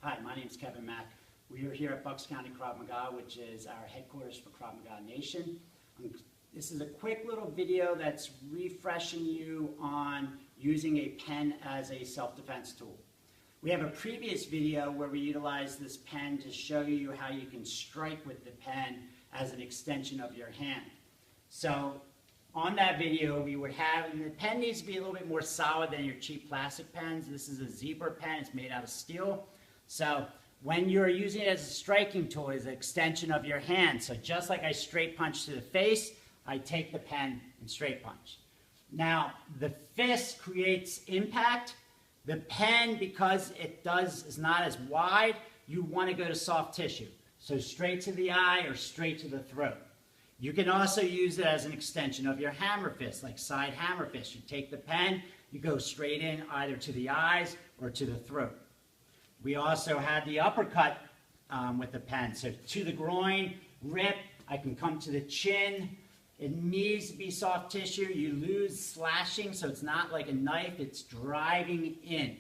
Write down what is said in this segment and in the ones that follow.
Hi, my name is Kevin Mack. We are here at Bucks County Krav Maga, which is our headquarters for Krav Maga Nation. This is a quick little video that's refreshing you on using a pen as a self-defense tool. We have a previous video where we utilized this pen to show you how you can strike with the pen as an extension of your hand. So on that video, we would have, and the pen needs to be a little bit more solid than your cheap plastic pens. This is a zebra pen, it's made out of steel. So when you're using it as a striking tool, it's an extension of your hand. So just like I straight punch to the face, I take the pen and straight punch. Now, the fist creates impact. The pen, because is not as wide, you want to go to soft tissue. So straight to the eye or straight to the throat. You can also use it as an extension of your hammer fist, like side hammer fist. You take the pen, you go straight in either to the eyes or to the throat. We also have the uppercut with the pen. So to the groin, rip, I can come to the chin. It needs to be soft tissue. You lose slashing, so it's not like a knife, it's driving in.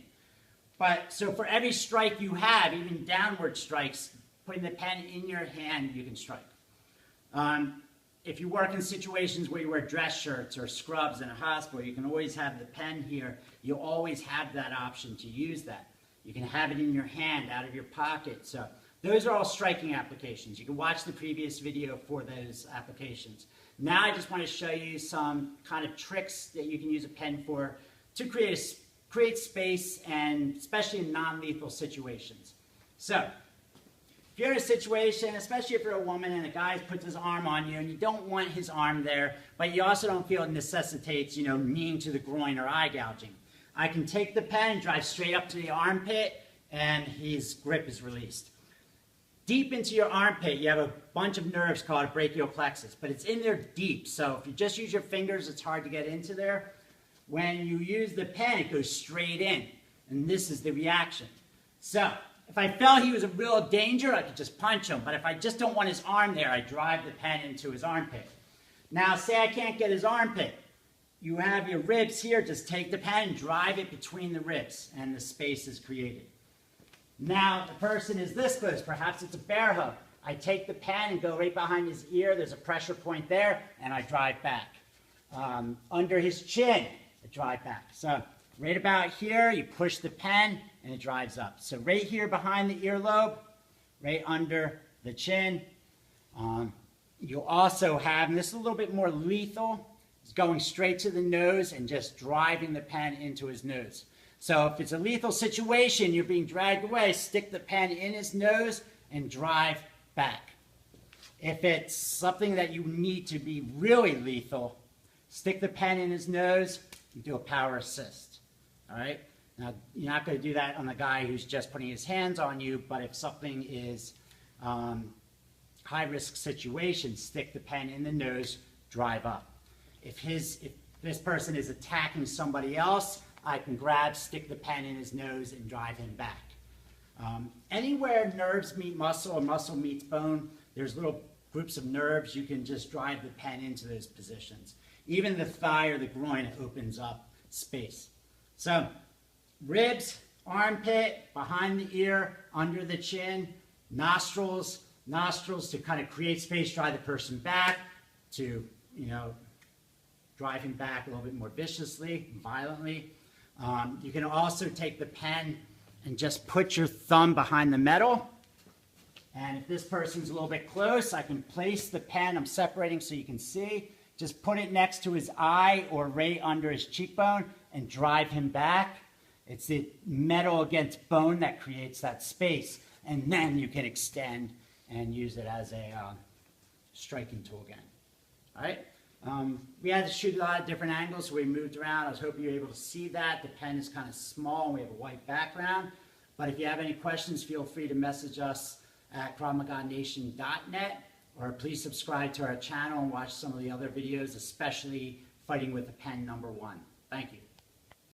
But so for every strike you have, even downward strikes, putting the pen in your hand, you can strike. If you work in situations where you wear dress shirts or scrubs in a hospital, you can always have the pen here. You always have that option to use that. You can have it in your hand, out of your pocket. So those are all striking applications. You can watch the previous video for those applications. Now I just want to show you some kind of tricks that you can use a pen for to create space, and especially in non-lethal situations. So if you're in a situation, especially if you're a woman and a guy puts his arm on you and you don't want his arm there, but you also don't feel it necessitates, kneeing to the groin or eye gouging, I can take the pen and drive straight up to the armpit and his grip is released. Deep into your armpit, you have a bunch of nerves called brachial plexus, but it's in there deep. So if you just use your fingers, it's hard to get into there. When you use the pen, it goes straight in, and this is the reaction. So if I felt he was a real danger, I could just punch him. But if I just don't want his arm there, I drive the pen into his armpit. Now, say I can't get his armpit. You have your ribs here. Just take the pen and drive it between the ribs, and the space is created. Now, the person is this close. Perhaps it's a bear hug. I take the pen and go right behind his ear. There's a pressure point there, and I drive back. Under his chin, I drive back. So right about here, you push the pen, and it drives up. So right here behind the earlobe, right under the chin. You'll also have, and this is a little bit more lethal, is going straight to the nose and just driving the pen into his nose. So if it's a lethal situation, you're being dragged away, stick the pen in his nose and drive back. If it's something that you need to be really lethal, stick the pen in his nose and do a power assist. All right? Now, you're not going to do that on the guy who's just putting his hands on you, but if something is high-risk situation, stick the pen in the nose, drive up. If this person is attacking somebody else, I can stick the pen in his nose and drive him back. Anywhere nerves meet muscle or muscle meets bone, there's little groups of nerves, you can just drive the pen into those positions. Even the thigh or the groin opens up space. So ribs, armpit, behind the ear, under the chin, nostrils to kind of create space, drive the person back, to, drive him back a little bit more viciously, violently. You can also take the pen and just put your thumb behind the metal. And if this person's a little bit close, I can place the pen, I'm separating so you can see, just put it next to his eye or right under his cheekbone and drive him back. It's the metal against bone that creates that space. And then you can extend and use it as a striking tool again. All right? We had to shoot a lot of different angles, so we moved around. I was hoping you were able to see that. The pen is kind of small, and we have a white background. But if you have any questions, feel free to message us at KravMagaNation.net, or please subscribe to our channel and watch some of the other videos, especially Fighting with the Pen #1. Thank you.